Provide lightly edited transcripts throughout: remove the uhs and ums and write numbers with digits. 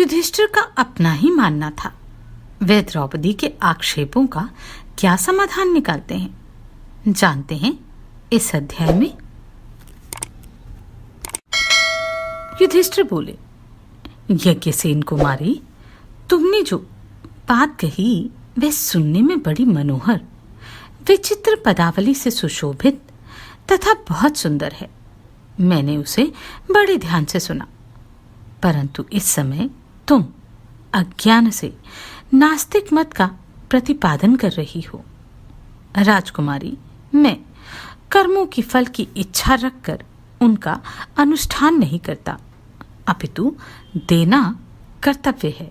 युधिष्ठिर का अपना ही मानना था। वे द्रौपदी के आक्षेपों का क्या समाधान निकालते हैं, जानते हैं इस अध्याय में। युधिष्ठिर बोले, यज्ञसेन कुमारी, तुमने जो बात कही वह सुनने में बड़ी मनोहर, विचित्र पदावली से सुशोभित तथा बहुत सुंदर है। मैंने उसे बड़े ध्यान से सुना, परंतु इस समय तुम अज्ञान से नास्तिक मत का प्रतिपादन कर रही हो। राजकुमारी, मैं कर्मों की फल की इच्छा रखकर उनका अनुष्ठान नहीं करता, अपितु देना कर्तव्य है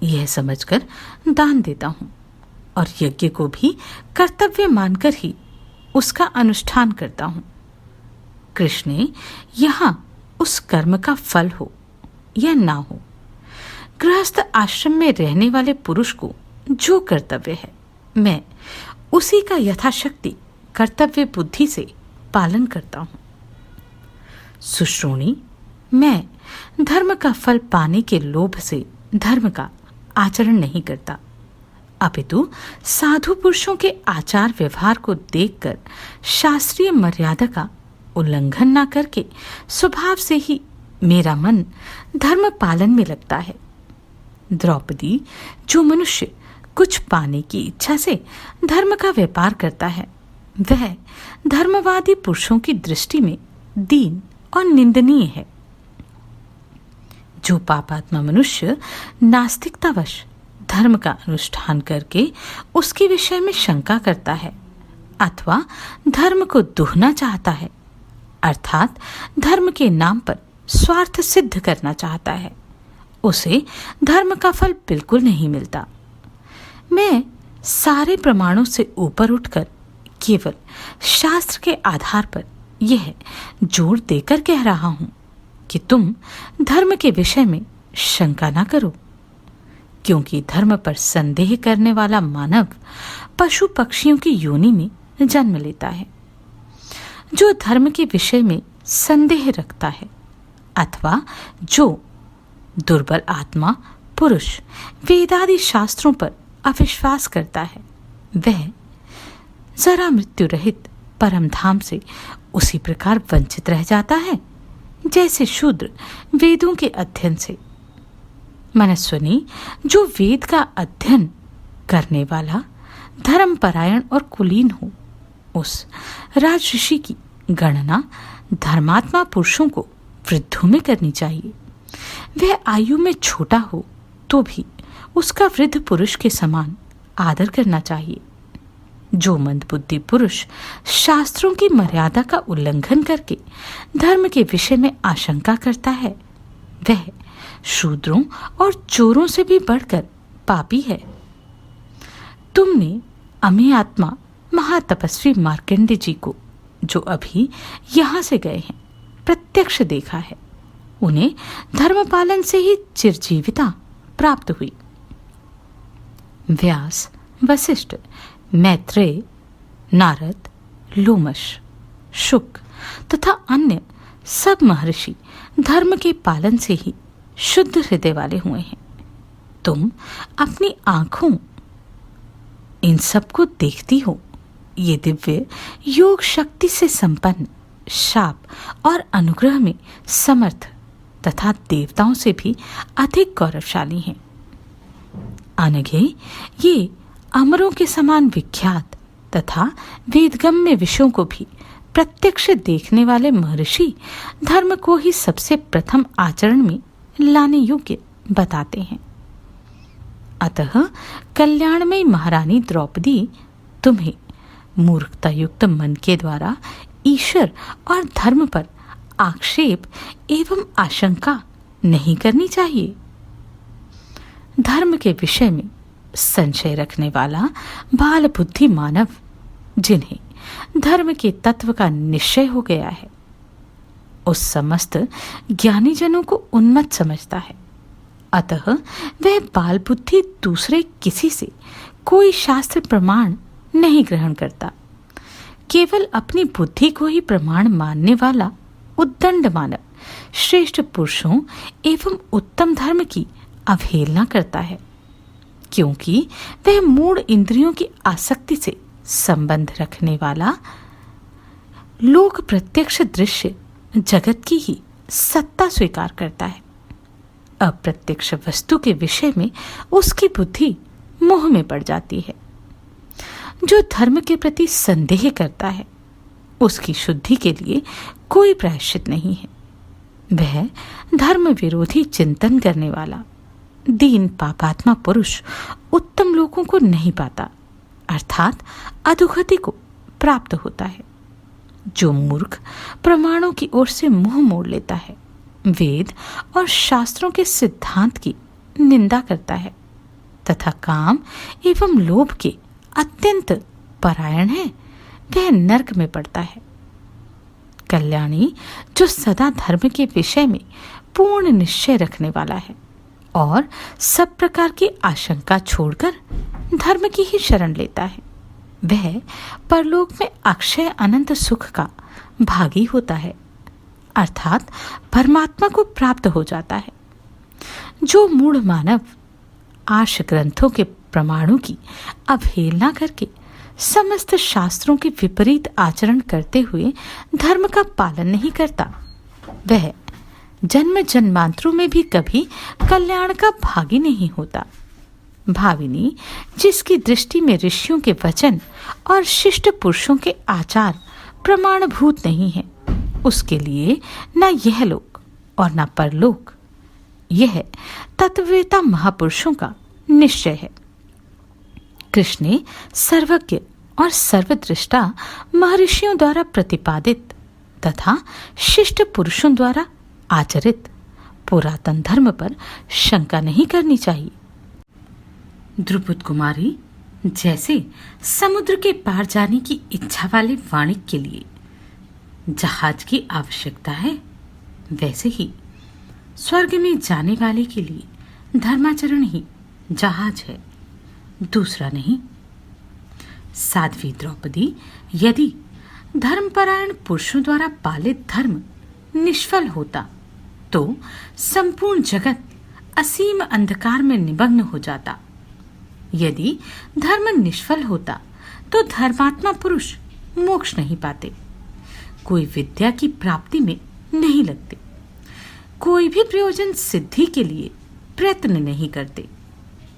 यह समझकर दान देता हूँ, और यज्ञ को भी कर्तव्य मानकर ही उसका अनुष्ठान करता हूँ। कृष्ण, यहाँ उस कर्म का फल हो या ना हो, गृहस्थ आश्रम में रहने वाले पुरुष को जो कर्तव्य है, मैं उसी का यथाशक्ति कर्तव्य बुद्धि से पालन करता हूँ। सुश्रोणी, मैं धर्म का फल पाने के लोभ से धर्म का आचरण नहीं करता, अपितु साधु पुरुषों के आचार व्यवहार को देखकर शास्त्रीय मर्यादा का उल्लंघन न करके स्वभाव से ही मेरा मन धर्म पालन में लगता है। द्रौपदी, जो मनुष्य कुछ पाने की इच्छा से धर्म का व्यापार करता है, वह धर्मवादी पुरुषों की दृष्टि में दीन और निंदनीय है। जो पापात्मा मनुष्य नास्तिकतावश धर्म का अनुष्ठान करके उसके विषय में शंका करता है अथवा धर्म को दुहना चाहता है, अर्थात धर्म के नाम पर स्वार्थ सिद्ध करना चाहता है, उसे धर्म का फल बिल्कुल नहीं मिलता। मैं सारे प्रमाणों से ऊपर उठकर केवल शास्त्र के आधार पर यह जोर देकर कह रहा हूं कि तुम धर्म के विषय में शंका ना करो, क्योंकि धर्म पर संदेह करने वाला मानव पशु पक्षियों की योनि में जन्म लेता है। जो धर्म के विषय में संदेह रखता है अथवा जो दुर्बल आत्मा पुरुष वेदादि शास्त्रों पर अविश्वास करता है, वह जरा मृत्यु रहित परम धाम से उसी प्रकार वंचित रह जाता है जैसे शूद्र वेदों के अध्ययन से। मनस्विनी, जो वेद का अध्ययन करने वाला धर्मपरायण और कुलीन हो, उस राजऋषि की गणना धर्मात्मा पुरुषों को वृद्धों में करनी चाहिए। वह आयु में छोटा हो तो भी उसका वृद्ध पुरुष के समान आदर करना चाहिए। जो मंदबुद्धि पुरुष शास्त्रों की मर्यादा का उल्लंघन करके धर्म के विषय में आशंका करता है, वह शूद्रों और चोरों से भी बढ़कर पापी है। तुमने अमी आत्मा महातपस्वी मार्कंडे जी को, जो अभी यहाँ से गए हैं, प्रत्यक्ष देखा है। उन्हें धर्मपालन से ही चिरजीविता प्राप्त हुई। व्यास, वशिष्ठ, मैत्रेय, नारद, लोमश, शुक तथा अन्य सब महर्षि धर्म के पालन से ही शुद्ध हृदय वाले हुए हैं। तुम अपनी आंखों इन सब को देखती हो। ये दिव्य योग शक्ति से संपन्न, शाप और अनुग्रह में समर्थ तथा देवताओं से भी अधिक गौरवशाली हैं। अनघे, ये अमरों के समान विख्यात तथा वेदगम्य विषयों को भी प्रत्यक्ष देखने वाले महर्षि धर्म को ही सबसे प्रथम आचरण में लाने योग्य बताते हैं। अतः कल्याणमयी महारानी द्रौपदी तुम्हें मूर्खता युक्त मन के द्वारा ईश्वर और धर्म पर आक्षेप एवं आशंका नहीं करनी चाहिए। धर्म के विषय में संशय रखने वाला बाल बुद्धि मानव, जिन्हें धर्म के तत्व का निश्चय हो गया है, उस समस्त ज्ञानी जनों को उन्मत्त समझता है। अतः वह बाल बुद्धि दूसरे किसी से कोई शास्त्र प्रमाण नहीं ग्रहण करता। केवल अपनी बुद्धि को ही प्रमाण मानने वाला उद्दंड मानव श्रेष्ठ पुरुषों एवं उत्तम धर्म की अवहेलना करता है, क्योंकि वह मूढ़ इंद्रियों की आसक्ति से संबंध रखने वाला लोक प्रत्यक्ष दृश्य जगत की ही सत्ता स्वीकार करता है। अप्रत्यक्ष वस्तु के विषय में उसकी बुद्धि मोह में पड़ जाती है। जो धर्म के प्रति संदेह करता है, उसकी शुद्धि के लिए कोई प्रायश्चित नहीं है। वह धर्म विरोधी चिंतन करने वाला दीन पापात्मा पुरुष उत्तम लोगों को नहीं पाता, अर्थात अधोगति को प्राप्त होता है। जो मूर्ख प्रमाणों की ओर से मुंह मोड़ लेता है, वेद और शास्त्रों के सिद्धांत की निंदा करता है तथा काम एवं लोभ के अत्यंत परायण है, वह नरक में पड़ता है। कल्याणी जो सदा धर्म के विषय में पूर्ण निश्चय रखने वाला है और सब प्रकार की आशंका छोड़कर धर्म की ही शरण लेता है, वह परलोक में अक्षय अनंत सुख का भागी होता है, अर्थात परमात्मा को प्राप्त हो जाता है। जो मूढ़ मानव आर्ष ग्रंथों के प्रमाणों की अवहेलना करके समस्त शास्त्रों के विपरीत आचरण करते हुए धर्म का पालन नहीं करता, वह जन्म जन्मांतरों में भी कभी कल्याण का भागी नहीं होता। भाविनी जिसकी दृष्टि में ऋषियों के वचन और शिष्ट पुरुषों के आचार प्रमाणभूत नहीं है, उसके लिए न यह लोक और न परलोक। यह तत्ववेता महापुरुषों का निश्चय है। कृष्ण ने सर्वज्ञ और सर्वदृष्टा महर्षियों द्वारा प्रतिपादित तथा शिष्ट पुरुषों द्वारा आचरित पुरातन धर्म पर शंका नहीं करनी चाहिए। द्रुपद कुमारी जैसे समुद्र के पार जाने की इच्छा वाले वाणिक के लिए जहाज की आवश्यकता है, वैसे ही स्वर्ग में जाने वाले के लिए धर्माचरण ही जहाज है, दूसरा नहीं। साध्वी द्रौपदी यदि धर्मपरायण पुरुषों द्वारा पालित धर्म निष्फल होता तो संपूर्ण जगत असीम अंधकार में निमग्न हो जाता। यदि धर्म निष्फल होता तो धर्मात्मा पुरुष मोक्ष नहीं पाते, कोई विद्या की प्राप्ति में नहीं लगते, कोई भी प्रयोजन सिद्धि के लिए प्रयत्न नहीं करते,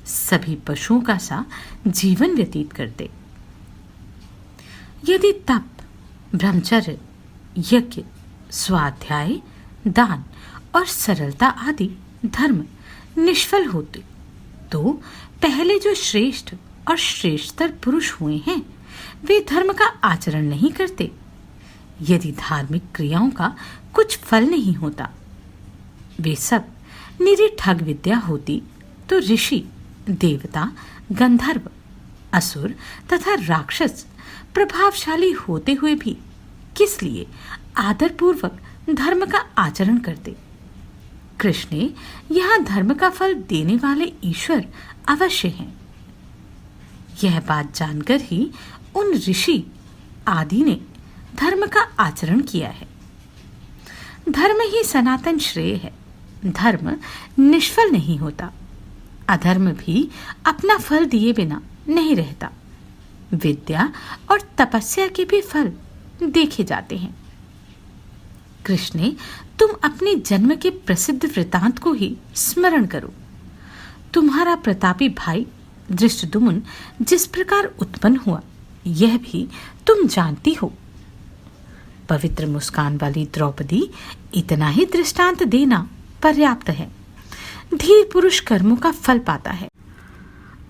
सभी पशुओं का सा जीवन व्यतीत करते। यदि तप, ब्रह्मचर्य, यज्ञ, स्वाध्याय, दान और सरलता आदि धर्म निष्फल होते तो पहले जो श्रेष्ठ और श्रेष्ठतर पुरुष हुए हैं, वे धर्म का आचरण नहीं करते। यदि धार्मिक क्रियाओं का कुछ फल नहीं होता, वे सब निरी ठग विद्या होती तो ऋषि, देवता, गंधर्व, असुर तथा राक्षस प्रभावशाली होते हुए भी किस लिए आदरपूर्वक धर्म का आचरण करते। कृष्ण ने यहाँ धर्म का फल देने वाले ईश्वर अवश्य हैं। यह बात जानकर ही उन ऋषि आदि ने धर्म का आचरण किया है। धर्म ही सनातन श्रेय है। धर्म निष्फल नहीं होता, अधर्म भी अपना फल दिए बिना नहीं रहता। विद्या और तपस्या के भी फल देखे जाते हैं। कृष्ण ने तुम अपने जन्म के प्रसिद्ध वृतांत को ही स्मरण करो। तुम्हारा प्रतापी भाई धृष्टद्युम्न जिस प्रकार उत्पन्न हुआ, यह भी तुम जानती हो। पवित्र मुस्कान वाली द्रौपदी इतना ही दृष्टांत देना पर्याप्त है। धीर पुरुष कर्मों का फल पाता है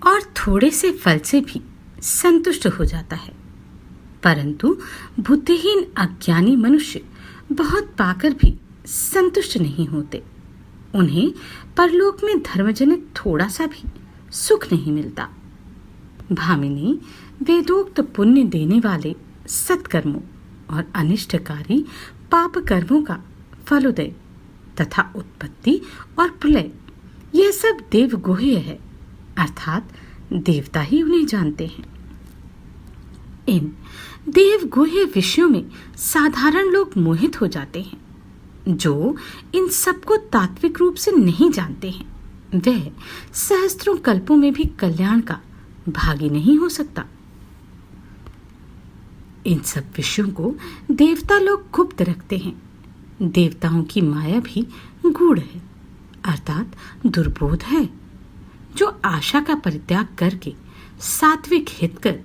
और थोड़े से फल से भी संतुष्ट हो जाता है, परंतु बुद्धिहीन अज्ञानी मनुष्य बहुत पाकर भी संतुष्ट नहीं होते। उन्हें परलोक में धर्मजनित थोड़ा सा भी सुख नहीं मिलता। भामिनी वेदोक्त पुण्य देने वाले सत्कर्मों और अनिष्टकारी पाप कर्मों का फलोदय तथा उत्पत्ति और प्रलय, यह सब देवगुह्य है, अर्थात देवता ही उन्हें जानते हैं। इन देवगुह्य विषयों में साधारण लोग मोहित हो जाते हैं। जो इन सबको तात्विक रूप से नहीं जानते हैं, वह सहस्त्रों कल्पों में भी कल्याण का भागी नहीं हो सकता। इन सब विषयों को देवता लोग गुप्त रखते हैं। देवताओं की माया भी गूढ़ है, अर्थात दुर्बोध है, जो आशा का परित्याग करके सात्विक हितकर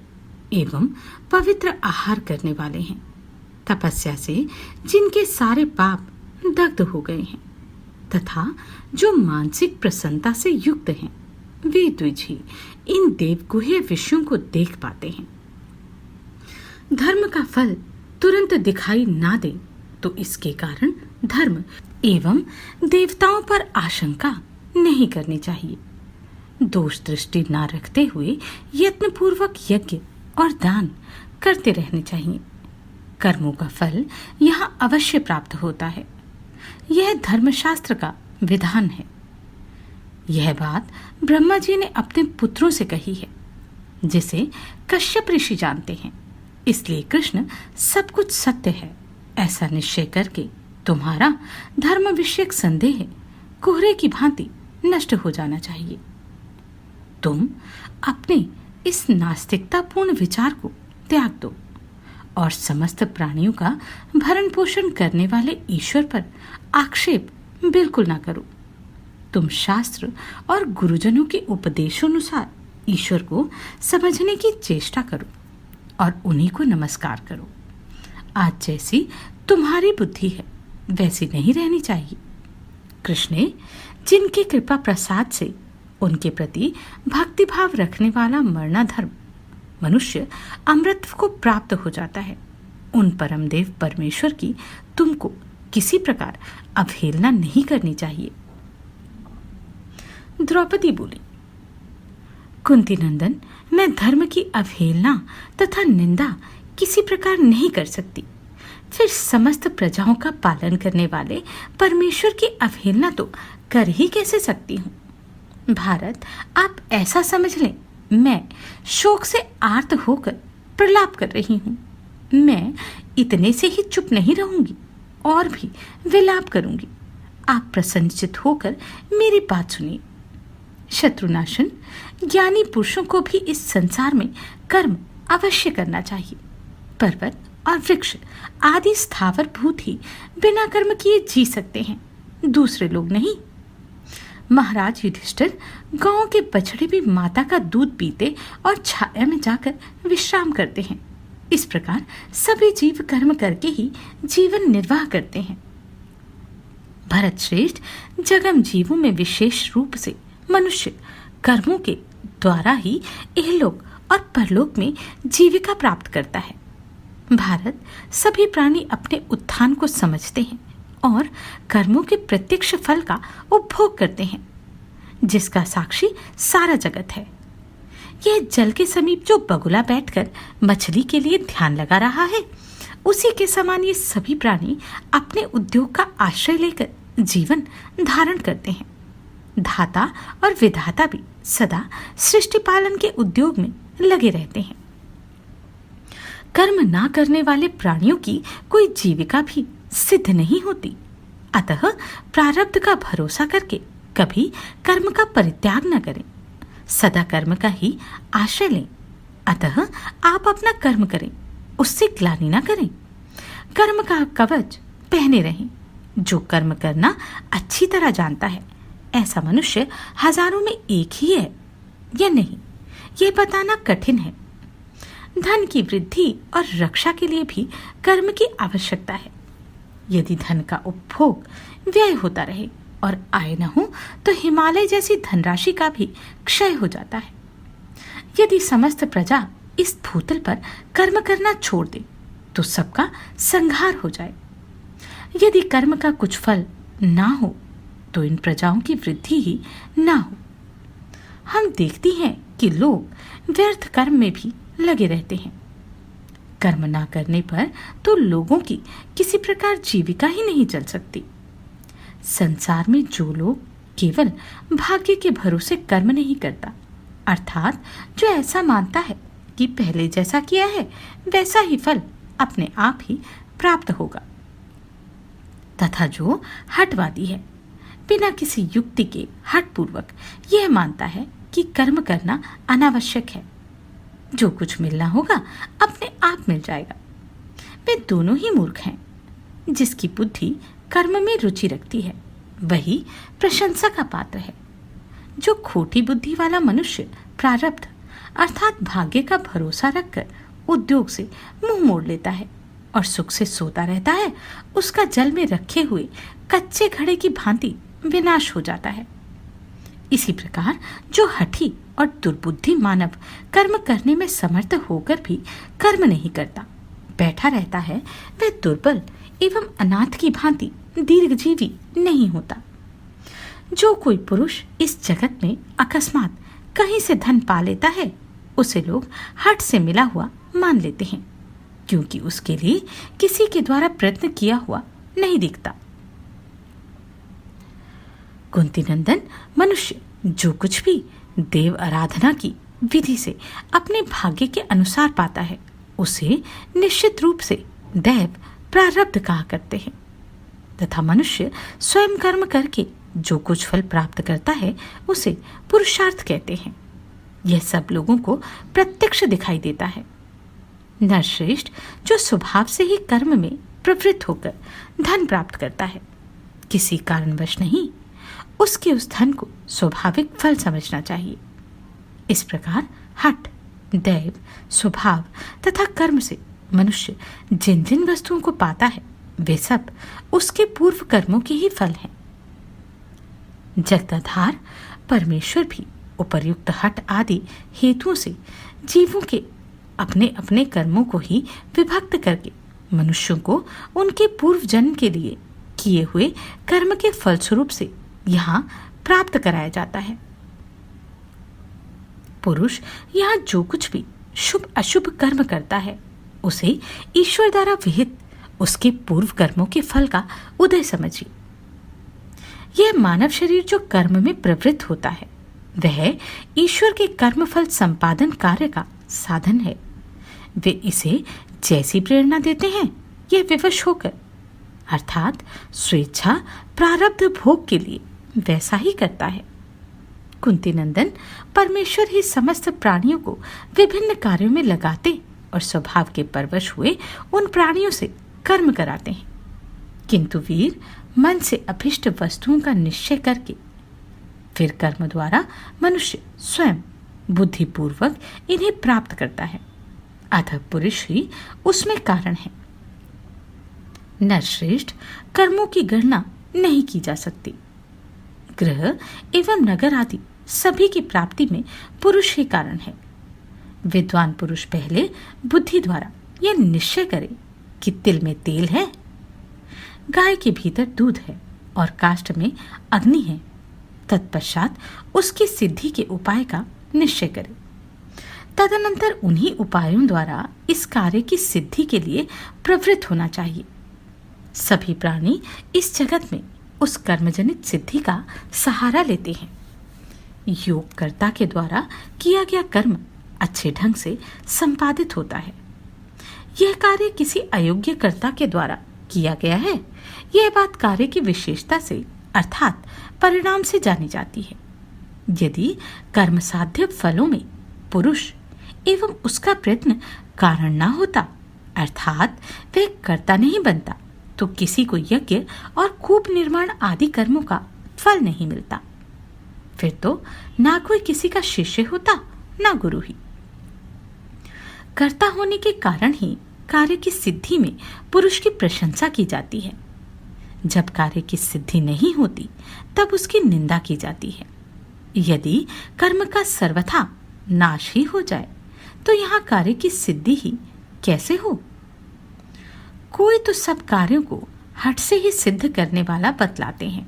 एवं पवित्र आहार करने वाले हैं, तपस्या से जिनके सारे पाप दग्ध हो गए हैं तथा जो मानसिक प्रसन्नता से युक्त हैं, वे द्विज ही इन देवगुह्य विषयों को देख पाते हैं। धर्म का फल तुरंत दिखाई ना दे तो इसके कारण धर्म एवं देवताओं पर आशंका नहीं करनी चाहिए। दोष दृष्टि ना रखते हुए यत्नपूर्वक यज्ञ और दान करते रहने चाहिए। कर्मों का फल यहाँ अवश्य प्राप्त होता है। यह धर्मशास्त्र का विधान है। यह बात ब्रह्मा जी ने अपने पुत्रों से कही है, जिसे कश्यप ऋषि जानते हैं। इसलिए कृष्ण सब कुछ सत्य है ऐसा निश्चय करके तुम्हारा धर्म विषयक संदेह कोहरे की भांति नष्ट हो जाना चाहिए। तुम अपने इस नास्तिकतापूर्ण विचार को त्याग दो और समस्त प्राणियों का भरण पोषण करने वाले ईश्वर पर आक्षेप बिल्कुल ना करो। तुम शास्त्र और गुरुजनों के उपदेशानुसार ईश्वर को समझने की चेष्टा करो और उन्हीं को नमस्कार करो। आज जैसी तुम्हारी बुद्धि है वैसी नहीं रहनी चाहिए। कृष्ण ने जिनकी कृपा प्रसाद से उनके प्रति भक्तिभाव रखने वाला मरणाधर्म मनुष्य अमृत को प्राप्त हो जाता है, उन परमदेव परमेश्वर की तुमको किसी प्रकार अवहेलना नहीं करनी चाहिए। द्रौपदी बोली, कुंती नंदन, मैं धर्म की अवहेलना तथा निंदा किसी प्रकार नहीं कर सकती, फिर समस्त प्रजाओं का पालन करने वाले परमेश्वर की अवहेलना तो कर ही कैसे सकती हूँ। भारत, आप ऐसा समझ लें, मैं शोक से आर्त होकर प्रलाप कर रही हूँ। मैं इतने से ही चुप नहीं रहूंगी और भी विलाप करूंगी। आप प्रसन्नचित होकर मेरी बात सुनिए। शत्रुनाशन, ज्ञानी पुरुषों को भी इस संसार में कर्म अवश्य करना चाहिए। पर्वत और वृक्ष आदि स्थावर भूत ही बिना कर्म किए जी सकते हैं, दूसरे लोग नहीं। महाराज युधिष्ठिर, गांव के बछड़े भी माता का दूध पीते और छाया में जाकर विश्राम करते हैं। इस प्रकार सभी जीव कर्म करके ही जीवन निर्वाह करते हैं। भरत श्रेष्ठ, जगम जीवों में विशेष रूप से मनुष्य कर्मों के द्वारा ही इहलोक और परलोक में जीविका प्राप्त करता है। भारत, सभी प्राणी अपने उत्थान को समझते हैं और कर्मों के प्रत्यक्ष फल का उपभोग करते हैं, जिसका साक्षी सारा जगत है। यह जल के समीप जो बगुला बैठकर मछली के लिए ध्यान लगा रहा है, उसी के समान ये सभी प्राणी अपने उद्योग का आश्रय लेकर जीवन धारण करते हैं। धाता और विधाता भी सदा सृष्टि पालन के उद्योग में लगे रहते हैं। कर्म ना करने वाले प्राणियों की कोई जीविका भी सिद्ध नहीं होती। अतः प्रारब्ध का भरोसा करके कभी कर्म का परित्याग न करें, सदा कर्म का ही आश्रय लें। अतः आप अपना कर्म करें, उससे ग्लानि न करें। कर्म का कवच पहने रहें। जो कर्म करना अच्छी तरह जानता है, ऐसा मनुष्य हजारों में एक ही है या नहीं, यह बताना कठिन है। धन की वृद्धि और रक्षा के लिए भी कर्म की आवश्यकता है। यदि धन का उपभोग व्यय होता रहे और आय न हो तो हिमालय जैसी धनराशि का भी क्षय हो जाता है। यदि समस्त प्रजा इस भूतल पर कर्म करना छोड़ दे तो सबका संहार हो जाए। यदि कर्म का कुछ फल ना हो तो इन प्रजाओं की वृद्धि ही ना हो। हम देखती हैं कि लोग व्यर्थ कर्म में भी लगे रहते हैं। कर्म ना करने पर तो लोगों की किसी प्रकार जीविका ही नहीं चल सकती। संसार में जो लोग केवल भाग्य के भरोसे कर्म नहीं करता, अर्थात जो ऐसा मानता है कि पहले जैसा किया है वैसा ही फल अपने आप ही प्राप्त होगा, तथा जो हठवादी है, बिना किसी युक्ति के हठपूर्वक यह मानता है कि कर्म करना अनावश्यक है, जो कुछ मिलना होगा अपने आप मिल जाएगा। वे दोनों ही मूर्ख हैं। जिसकी बुद्धि कर्म में रुचि रखती है वही प्रशंसा का पात्र है। जो खोटी बुद्धि वाला मनुष्य प्रारब्ध अर्थात भाग्य का भरोसा रखकर उद्योग से मुंह मोड़ लेता है और सुख से सोता रहता है, उसका जल में रखे हुए कच्चे घड़े की भांति विनाश हो जाता है। इसी प्रकार जो हठी और दुर्बुद्धि मानव कर्म करने में समर्थ होकर भी कर्म नहीं करता, बैठा रहता है, वह दुर्बल एवं अनाथ की भांति दीर्घजीवी नहीं होता। जो कोई पुरुष इस जगत में अकस्मात कहीं से धन पा लेता है, उसे लोग हठ से मिला हुआ मान लेते हैं, क्योंकि उसके लिए किसी के द्वारा प्रयत्न किया हुआ नहीं दिखता। कुंती नंदन, मनुष्य जो कुछ भी देव आराधना की विधि से अपने भाग्य के अनुसार पाता है, उसे निश्चित रूप से दैव प्रारब्ध कहा करते हैं, तथा मनुष्य स्वयं कर्म करके जो कुछ फल प्राप्त करता है उसे पुरुषार्थ कहते हैं। यह सब लोगों को प्रत्यक्ष दिखाई देता है। नरश्रेष्ठ जो स्वभाव से ही कर्म में प्रवृत्त होकर धन प्राप्त करता है, किसी कारणवश नहीं, उसके उस धन को स्वाभाविक फल समझना चाहिए। इस प्रकार हठ, दैव, स्वभाव तथा कर्म से मनुष्य जिन जिन वस्तुओं को पाता है वे सब उसके पूर्व कर्मों के ही फल हैं। जगदाधार परमेश्वर भी उपर्युक्त हठ आदि हेतुओं से जीवों के अपने अपने कर्मों को ही विभक्त करके मनुष्यों को उनके पूर्व जन्म के लिए किए हुए कर्म के फलस्वरूप से यहाँ प्राप्त कराया जाता है। पुरुष यहाँ जो कुछ भी शुभ अशुभ कर्म करता है उसे ईश्वर द्वारा विहित उसके पूर्व कर्मों के फल का उदय समझिए। यह मानव शरीर जो कर्म में प्रवृत्त होता है वह ईश्वर के कर्म फल संपादन कार्य का साधन है। वे इसे जैसी प्रेरणा देते हैं यह विवश होकर अर्थात स्वेच्छा प्रारब्ध भोग के लिए वैसा ही करता है। कुंती नंदन, परमेश्वर ही समस्त प्राणियों को विभिन्न कार्यों में लगाते और स्वभाव के परवश हुए उन प्राणियों से कर्म कराते हैं, किंतु वीर मन से अभिष्ट वस्तुओं का निश्चय करके फिर कर्म द्वारा मनुष्य स्वयं बुद्धिपूर्वक इन्हें प्राप्त करता है। अतः पुरुष ही उसमें कारण है। नरश्रेष्ठ, कर्मों की गणना नहीं की जा सकती। गृह एवं नगर आदि सभी की प्राप्ति में पुरुष ही कारण है। विद्वान पुरुष पहले बुद्धि द्वारा यह निश्चय करे कि तिल में तेल है, गाय के भीतर दूध है और काष्ठ में अग्नि है। तत्पश्चात उसकी सिद्धि के उपाय का निश्चय करे। तदनंतर उन्हीं उपायों द्वारा इस कार्य की सिद्धि के लिए प्रवृत्त होना चाहिए। सभी प्राणी इस जगत में उस कर्मजनित सिद्धि का सहारा लेते हैं। योगकर्ता के द्वारा किया गया कर्म अच्छे ढंग से संपादित होता है। यह कार्य किसी अयोग्य कर्ता के द्वारा किया गया है, यह बात कार्य की विशेषता से अर्थात परिणाम से जानी जाती है। यदि कर्म साध्य फलों में पुरुष एवं उसका प्रयत्न कारण ना होता अर्थात वह कर्ता नहीं बनता, तो किसी को यज्ञ और कूप निर्माण आदि कर्मों का फल नहीं मिलता। फिर तो ना कोई किसी का शिष्य होता, ना गुरु ही। कर्ता होने के कारण ही कार्य की सिद्धि में पुरुष की प्रशंसा की जाती है। जब कार्य की सिद्धि नहीं होती तब उसकी निंदा की जाती है। यदि कर्म का सर्वथा नाश ही हो जाए तो यहाँ कार्य की सिद्धि ही कैसे हो? कोई तो सब कार्यों को हठ से ही सिद्ध करने वाला बतलाते हैं।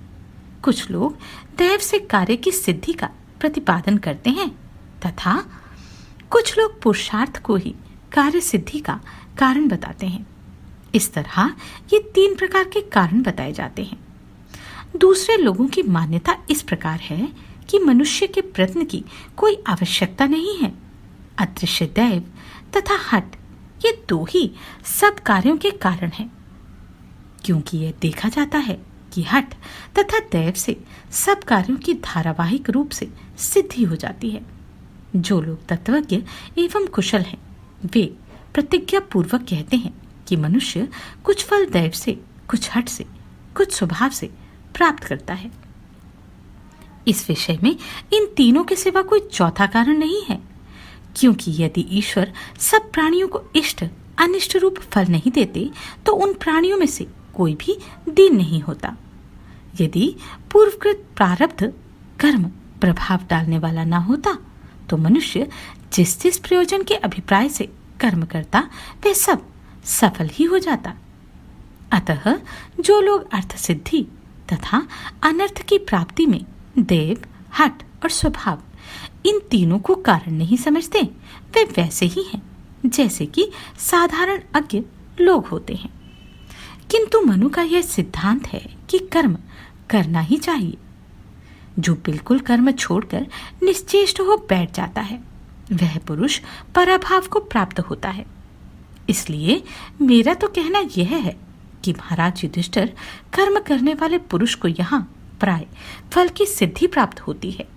कुछ लोग दैव से कार्य की सिद्धि का प्रतिपादन करते हैं तथा कुछ लोग पुरुषार्थ को ही कार्य सिद्धि का कारण बताते हैं। इस तरह ये 3 प्रकार के कारण बताए जाते हैं। दूसरे लोगों की मान्यता इस प्रकार है कि मनुष्य के प्रयत्न की कोई आवश्यकता नहीं है। अदृश्य दैव तथा हठ ये 2 ही सब कार्यों के कारण हैं, क्योंकि यह देखा जाता है कि हठ तथा दैव से सब कार्यों की धारावाहिक रूप से सिद्धि हो जाती है। जो लोग तत्वज्ञ एवं कुशल हैं, वे प्रतिज्ञा पूर्वक कहते हैं कि मनुष्य कुछ फल दैव से, कुछ हठ से, कुछ स्वभाव से प्राप्त करता है। इस विषय में इन तीनों के सिवा कोई चौथा कारण नहीं है, क्योंकि यदि ईश्वर सब प्राणियों को इष्ट अनिष्ट रूप फल नहीं देते तो उन प्राणियों में से कोई भी दीन नहीं होता। यदि पूर्वकृत प्रारब्ध कर्म प्रभाव डालने वाला ना होता तो मनुष्य जिस जिस प्रयोजन के अभिप्राय से कर्म करता वह सब सफल ही हो जाता। अतः जो लोग अर्थ सिद्धि तथा अनर्थ की प्राप्ति में देव, हठ और स्वभाव इन तीनों को कारण नहीं समझते, वे वैसे ही हैं जैसे कि साधारण अज्ञ लोग होते हैं। किंतु मनु का यह सिद्धांत है कि कर्म करना ही चाहिए। जो बिल्कुल कर्म छोड़कर निश्चेष्ट हो बैठ जाता है वह पुरुष पराभाव को प्राप्त होता है। इसलिए मेरा तो कहना यह है कि महाराज युधिष्ठिर, कर्म करने वाले पुरुष को यहाँ प्राय फल की सिद्धि प्राप्त होती है,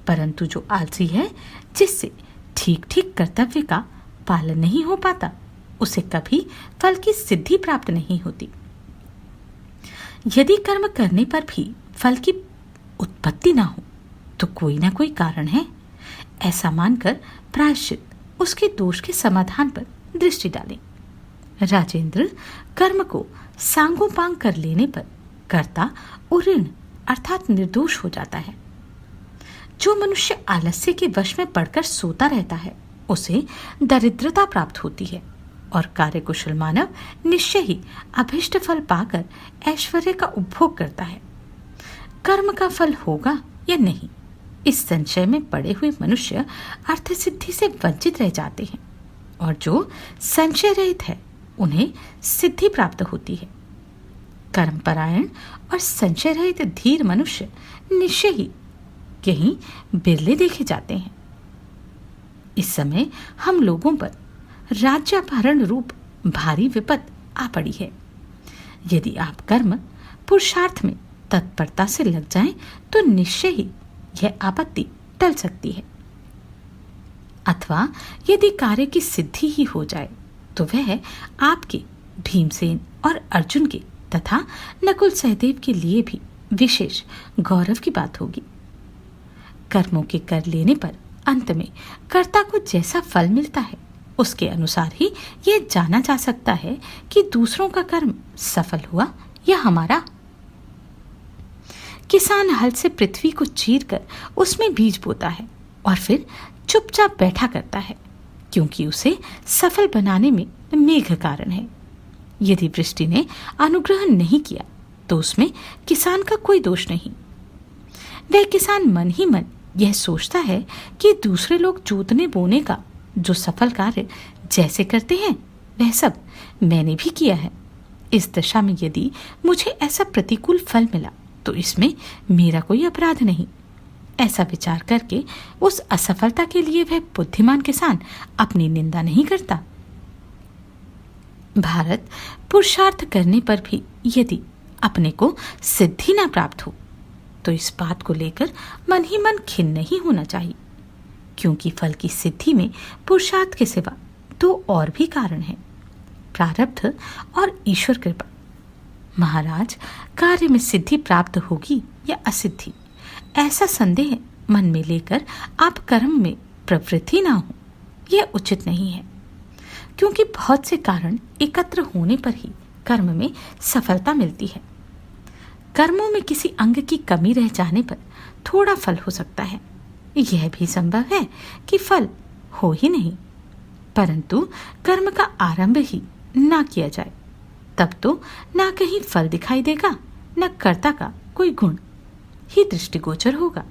परंतु जो आलसी है, जिससे ठीक ठीक कर्तव्य का पालन नहीं हो पाता, उसे कभी फल की सिद्धि प्राप्त नहीं होती। यदि कर्म करने पर भी फल की उत्पत्ति ना हो तो कोई ना कोई कारण है, ऐसा मानकर प्रायश्चित उसके दोष के समाधान पर दृष्टि डालें। राजेंद्र, कर्म को सांगोपांग कर लेने पर कर्ता उऋण अर्थात निर्दोष हो जाता है। जो मनुष्य आलस्य के वश में पड़कर सोता रहता है उसे दरिद्रता प्राप्त होती है और कार्यकुशल मानव निश्चय ही अभिष्ट फल पाकर ऐश्वर्य का उपभोग करता है। कर्म का फल होगा या नहीं, इस संशय में पड़े हुए मनुष्य अर्थ सिद्धि से वंचित रह जाते हैं, और जो संशय रहित है उन्हें सिद्धि प्राप्त होती है। कर्मपरायण और संशय रहित धीर मनुष्य निश्चय ही कहीं बिरले देखे जाते हैं। इस समय हम लोगों पर राज्यापहरण रूप भारी विपत आ पड़ी है। यदि आप कर्म पुरुषार्थ में तत्परता से लग जाएं तो निश्चय ही यह आपत्ति टल सकती है, अथवा यदि कार्य की सिद्धि ही हो जाए तो वह आपके, भीमसेन और अर्जुन के तथा नकुल सहदेव के लिए भी विशेष गौरव की बात होगी। कर्मों के कर लेने पर अंत में कर्ता को जैसा फल मिलता है उसके अनुसार ही यह जाना जा सकता है कि दूसरों का कर्म सफल हुआ या हमारा। किसान हल से पृथ्वी को चीरकर उसमें बीज बोता है और फिर चुपचाप बैठा करता है, क्योंकि उसे सफल बनाने में मेघ कारण है। यदि वृष्टि ने अनुग्रह नहीं किया तो उसमें किसान का कोई दोष नहीं। वह किसान मन ही मन यह सोचता है कि दूसरे लोग जोतने बोने का जो सफल कार्य जैसे करते हैं वह सब मैंने भी किया है। इस दशा में यदि मुझे ऐसा प्रतिकूल फल मिला तो इसमें मेरा कोई अपराध नहीं। ऐसा विचार करके उस असफलता के लिए वह बुद्धिमान किसान अपनी निंदा नहीं करता। भारत पुरुषार्थ करने पर भी यदि अपने को सिद्धि न प्राप्त हो तो इस बात को लेकर मन ही मन खिन्न नहीं होना चाहिए, क्योंकि फल की सिद्धि में पुरुषार्थ के सिवा दो और भी कारण हैं, प्रारब्ध और ईश्वर कृपा। महाराज, कार्य में सिद्धि प्राप्त होगी या असिद्धि, ऐसा संदेह मन में लेकर आप कर्म में प्रवृत्ति ना हो, यह उचित नहीं है, क्योंकि बहुत से कारण एकत्र होने पर ही कर्म में सफलता मिलती है। कर्मों में किसी अंग की कमी रह जाने पर थोड़ा फल हो सकता है, यह भी संभव है कि फल हो ही नहीं, परंतु कर्म का आरंभ ही ना किया जाए तब तो ना कहीं फल दिखाई देगा, न कर्ता का कोई गुण ही दृष्टिगोचर होगा।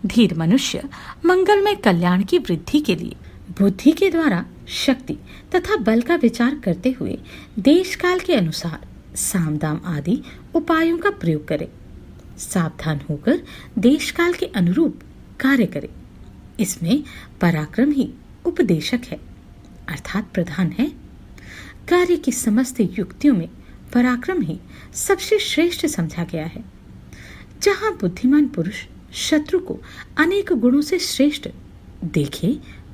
धीर मनुष्य मंगलमय कल्याण की वृद्धि के लिए बुद्धि के द्वारा शक्ति तथा बल का विचार करते हुए देश काल के अनुसार साम दाम आदि उपायों का प्रयोग करे, सावधान होकर देश काल के अनुरूप कार्य करे। इसमें पराक्रम ही उपदेशक है, अर्थात प्रधान है। कार्य की समस्त युक्तियों में पराक्रम ही सबसे श्रेष्ठ समझा गया है। जहां बुद्धिमान पुरुष शत्रु को अनेक गुणों से श्रेष्ठ देखे,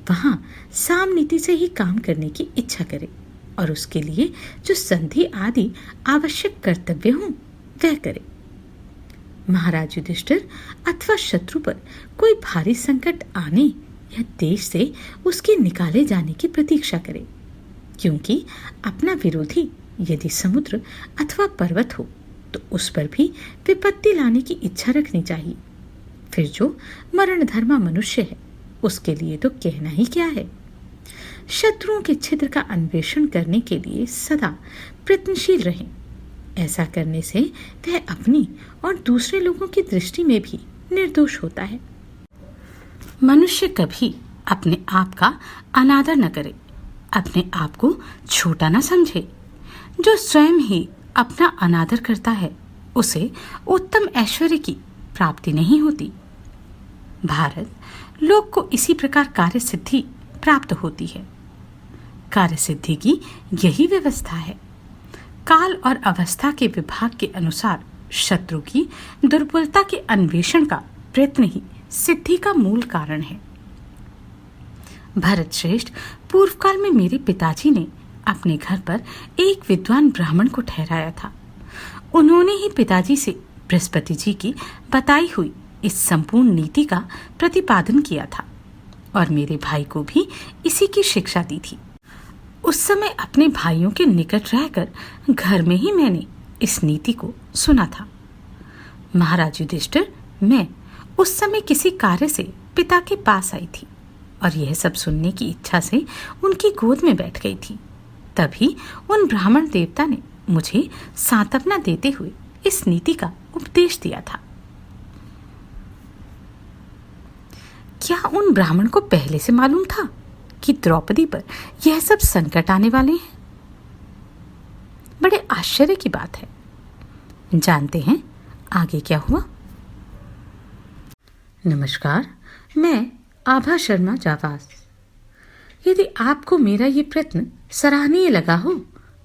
वहां सामनीति से ही काम करने की इच्छा करे और उसके लिए जो संधि आदि आवश्यक कर्तव्य हों वह करे। महाराज युधिष्ठिर अथवा शत्रु पर कोई भारी संकट आने या देश से उसके निकाले जाने की प्रतीक्षा करे, क्योंकि अपना विरोधी यदि समुद्र अथवा पर्वत हो तो उस पर भी विपत्ति लाने की इच्छा रखनी चाहिए। फिर जो मरण धर्मा मनुष्य है उसके लिए तो कहना ही क्या है। शत्रुओं के छिद्र का अन्वेषण करने के लिए सदा प्रयत्नशील रहें। ऐसा करने से वह अपनी और दूसरे लोगों की दृष्टि में भी निर्दोष होता है। मनुष्य कभी अपने आप का अनादर न करे, अपने आप को छोटा न समझे। जो स्वयं ही अपना अनादर करता है उसे उत्तम ऐश्वर्य की प्राप्ति नहीं होती। भारत लोक को इसी प्रकार कार्य सिद्धि प्राप्त होती है। कार्य सिद्धि की यही व्यवस्था है। काल और अवस्था के विभाग के अनुसार शत्रु की दुर्बलता के अन्वेषण का प्रयत्न ही सिद्धि का मूल कारण है। भरत श्रेष्ठ पूर्व काल में मेरे पिताजी ने अपने घर पर एक विद्वान ब्राह्मण को ठहराया था। उन्होंने ही पिताजी से बृहस्पति जी की बताई हुई इस संपूर्ण नीति का प्रतिपादन किया था और मेरे भाई को भी इसी की शिक्षा दी थी। उस समय अपने भाइयों के निकट रहकर घर में ही मैंने इस नीति को सुना था। महाराज युधिष्ठिर, मैं उस समय किसी कार्य से पिता के पास आई थी और यह सब सुनने की इच्छा से उनकी गोद में बैठ गई थी। तभी उन ब्राह्मण देवता ने मुझे सांत्वना देते हुए इस नीति का उपदेश दिया था। क्या उन ब्राह्मण को पहले से मालूम था कि द्रौपदी पर यह सब संकट आने वाले हैं? बड़े आश्चर्य की बात है। जानते हैं आगे क्या हुआ? नमस्कार, मैं आभा शर्मा जावास। यदि आपको मेरा ये प्रयत्न सराहनीय लगा हो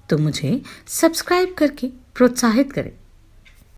तो मुझे सब्सक्राइब करके प्रोत्साहित करें।